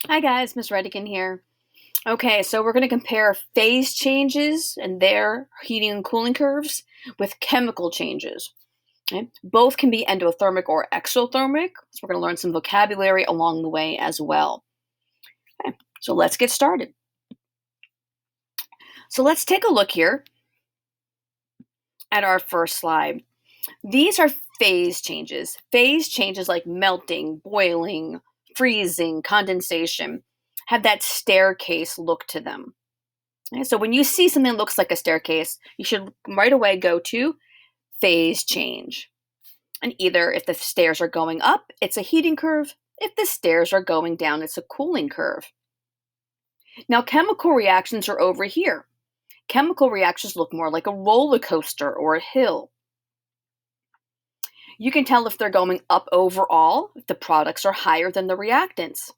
Hi guys, Miss Redican here. Okay, so we're going to compare phase changes and their heating and cooling curves with chemical changes. Okay? Both can be endothermic or exothermic, so we're going to learn some vocabulary along the way as well. Okay, so let's get started. So let's take a look here at our first slide. These are phase changes. Phase changes like melting, boiling, freezing, condensation have that staircase look to them. Okay, so when you see something that looks like a staircase, you should right away go to phase change. And either if the stairs are going up, it's a heating curve. If the stairs are going down, it's a cooling curve. Now, chemical reactions are over here. Chemical reactions look more like a roller coaster or a hill. You can tell if they're going up overall, if the products are higher than the reactants.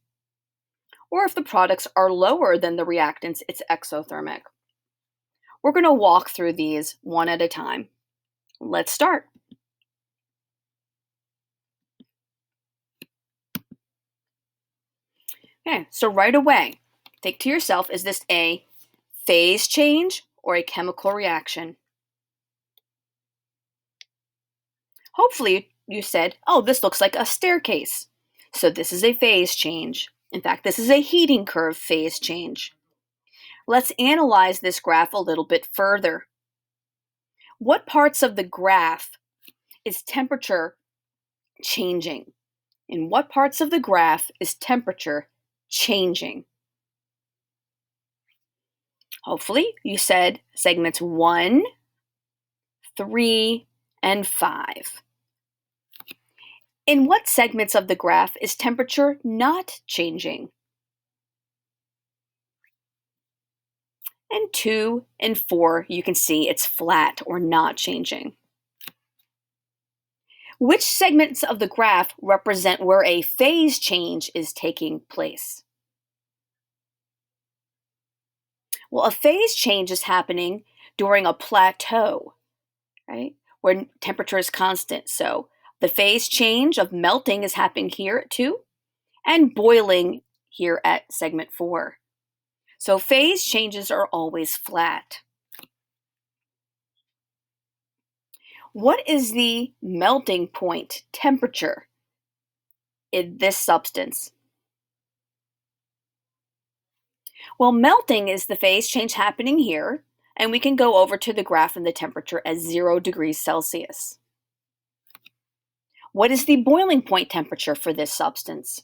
Or if the products are lower than the reactants, it's exothermic. We're going to walk through these one at a time. Let's start. Okay, so right away, think to yourself, is this a phase change or a chemical reaction? Hopefully you said, oh, this looks like a staircase. So this is a phase change. In fact, this is a heating curve phase change. Let's analyze this graph a little bit further. What parts of the graph is temperature changing? In what parts of the graph is temperature changing? Hopefully you said segments 1, 3, and 5. In what segments of the graph is temperature not changing? And 2 and 4, you can see it's flat or not changing. Which segments of the graph represent where a phase change is taking place? Well, a phase change is happening during a plateau, right? Where temperature is constant. So the phase change of melting is happening here at 2 and boiling here at segment 4. So phase changes are always flat. What is the melting point temperature in this substance? Well, melting is the phase change happening here, and we can go over to the graph and the temperature as 0 degrees Celsius. What is the boiling point temperature for this substance?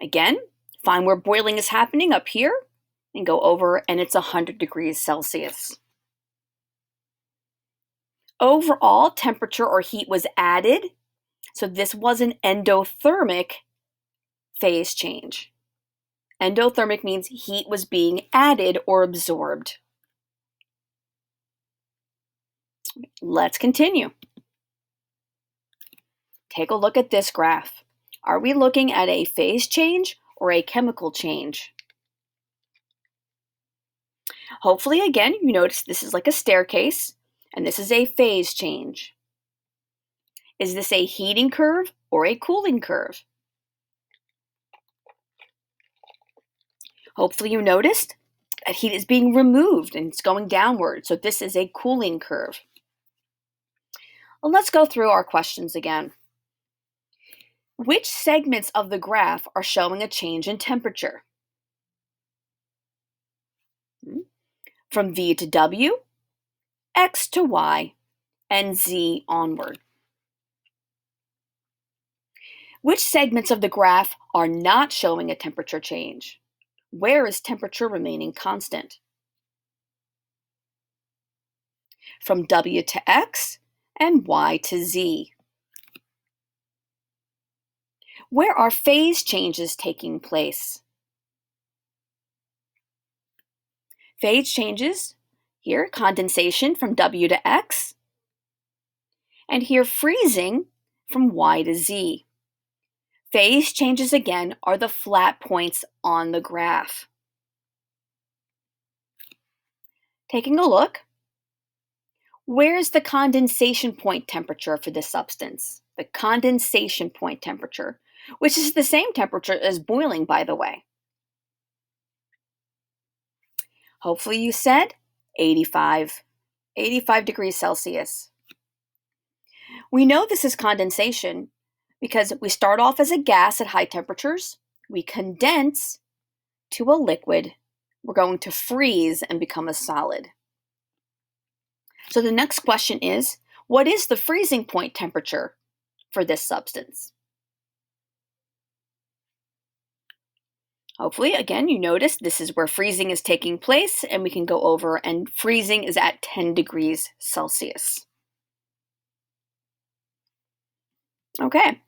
Again, find where boiling is happening up here and go over, and it's 100 degrees Celsius. Overall temperature or heat was added, so this was an endothermic phase change. Endothermic means heat was being added or absorbed. Let's continue. Take a look at this graph. Are we looking at a phase change or a chemical change? Hopefully, again, you notice this is like a staircase, and this is a phase change. Is this a heating curve or a cooling curve? Hopefully you noticed that heat is being removed and it's going downward, so this is a cooling curve. Well, let's go through our questions again. Which segments of the graph are showing a change in temperature? From V to W, X to Y, and Z onward. Which segments of the graph are not showing a temperature change? Where is temperature remaining constant? From W to X and Y to Z. Where are phase changes taking place? Phase changes, here condensation from W to X, and here freezing from Y to Z. Phase changes again are the flat points on the graph. Taking a look, where is the condensation point temperature for this substance? the condensation point temperature, which is the same temperature as boiling, by the way. Hopefully you said 85 degrees Celsius. We know this is condensation because we start off as a gas at high temperatures, we condense to a liquid, we're going to freeze and become a solid. So the next question is, what is the freezing point temperature for this substance? Hopefully, again, you notice this is where freezing is taking place, and we can go over, and freezing is at 10 degrees Celsius. Okay,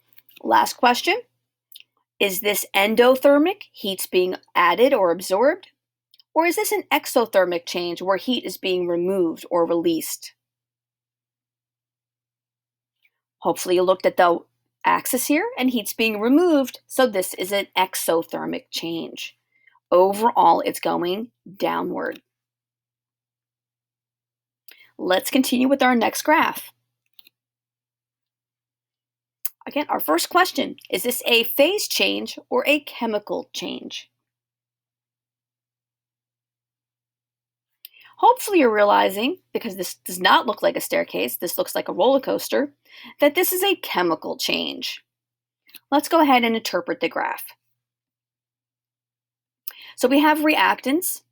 last question. Is this endothermic, heat's being added or absorbed? Or is this an exothermic change where heat is being removed or released? Hopefully you looked at the axis here and heat's being removed, so this is an exothermic change. Overall, it's going downward. Let's continue with our next graph. Again, our first question, is this a phase change or a chemical change? Hopefully you're realizing, because this does not look like a staircase, this looks like a roller coaster, that this is a chemical change. Let's go ahead and interpret the graph. So we have reactants.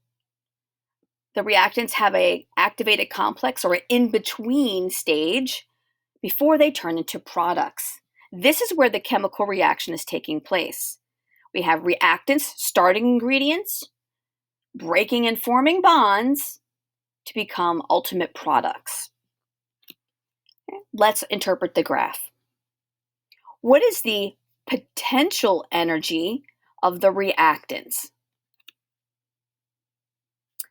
The reactants have an activated complex or an in-between stage before they turn into products. This is where the chemical reaction is taking place. We have reactants, starting ingredients, breaking and forming bonds to become ultimate products. Okay, let's interpret the graph. What is the potential energy of the reactants?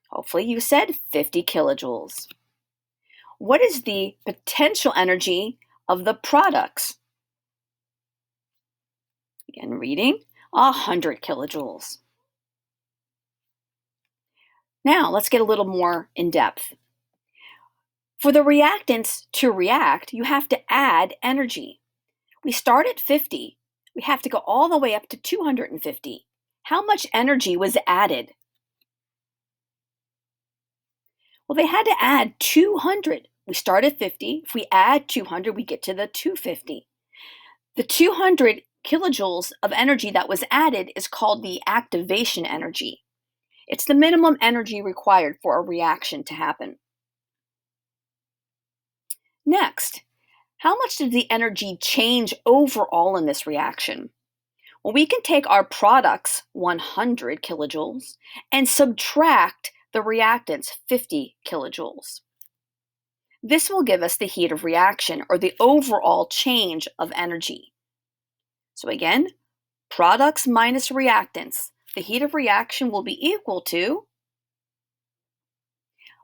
Hopefully you said 50 kilojoules. What is the potential energy of the products? Again, reading, 100 kilojoules. Now, let's get a little more in depth. For the reactants to react, you have to add energy. We start at 50. We have to go all the way up to 250. How much energy was added? Well, they had to add 200. We start at 50. If we add 200, we get to the 250. The 200 kilojoules of energy that was added is called the activation energy. It's the minimum energy required for a reaction to happen. Next, how much did the energy change overall in this reaction? Well, we can take our products, 100 kilojoules, and subtract the reactants, 50 kilojoules. This will give us the heat of reaction, or the overall change of energy. So again, products minus reactants. The heat of reaction will be equal to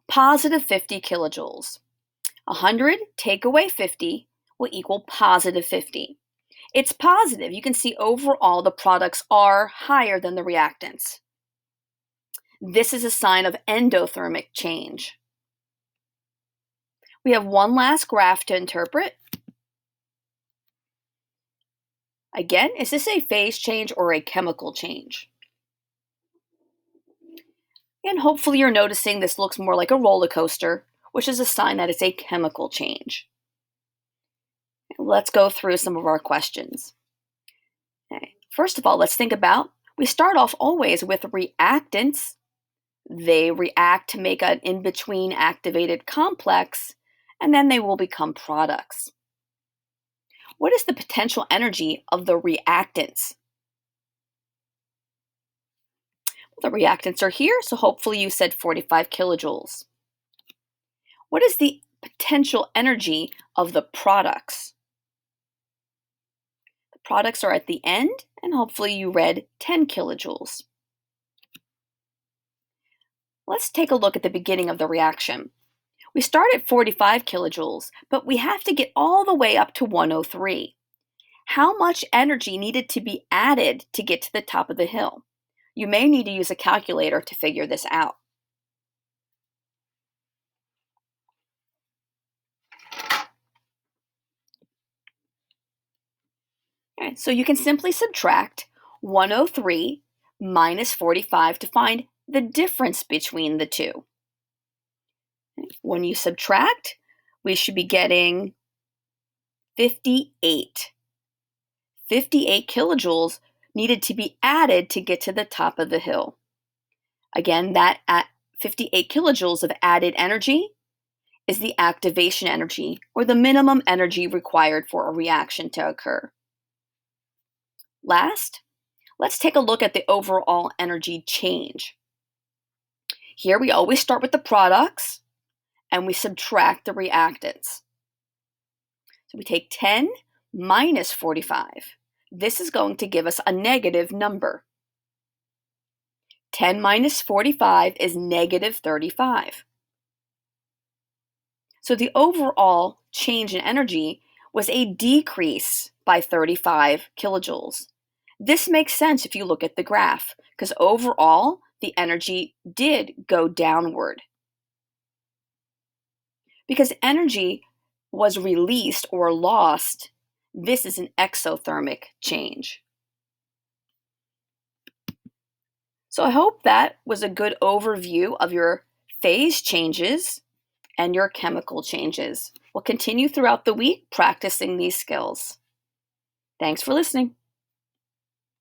positive 50 kilojoules. 100 take away 50 will equal positive 50. It's positive. You can see overall the products are higher than the reactants. This is a sign of endothermic change. We have one last graph to interpret. Again, is this a phase change or a chemical change? And hopefully you're noticing this looks more like a roller coaster, which is a sign that it's a chemical change. Let's go through some of our questions. Okay. First of all, let's think about, we start off always with reactants. They react to make an in-between activated complex, and then they will become products. What is the potential energy of the reactants? The reactants are here, so hopefully you said 45 kilojoules. What is the potential energy of the products? The products are at the end, and hopefully you read 10 kilojoules. Let's take a look at the beginning of the reaction. We start at 45 kilojoules, but we have to get all the way up to 103. How much energy needed to be added to get to the top of the hill? You may need to use a calculator to figure this out. Okay, so you can simply subtract 103 minus 45 to find the difference between the two. When you subtract, we should be getting 58. 58 kilojoules needed to be added to get to the top of the hill. Again, that at 58 kilojoules of added energy is the activation energy, or the minimum energy required for a reaction to occur. Last, let's take a look at the overall energy change. Here we always start with the products and we subtract the reactants. So we take 10 minus 45. This is going to give us a negative number. 10 minus 45 is negative 35. So the overall change in energy was a decrease by 35 kilojoules. This makes sense if you look at the graph, because overall, the energy did go downward. Because energy was released or lost, this is an exothermic change. So I hope that was a good overview of your phase changes and your chemical changes. We'll continue throughout the week practicing these skills. Thanks for listening.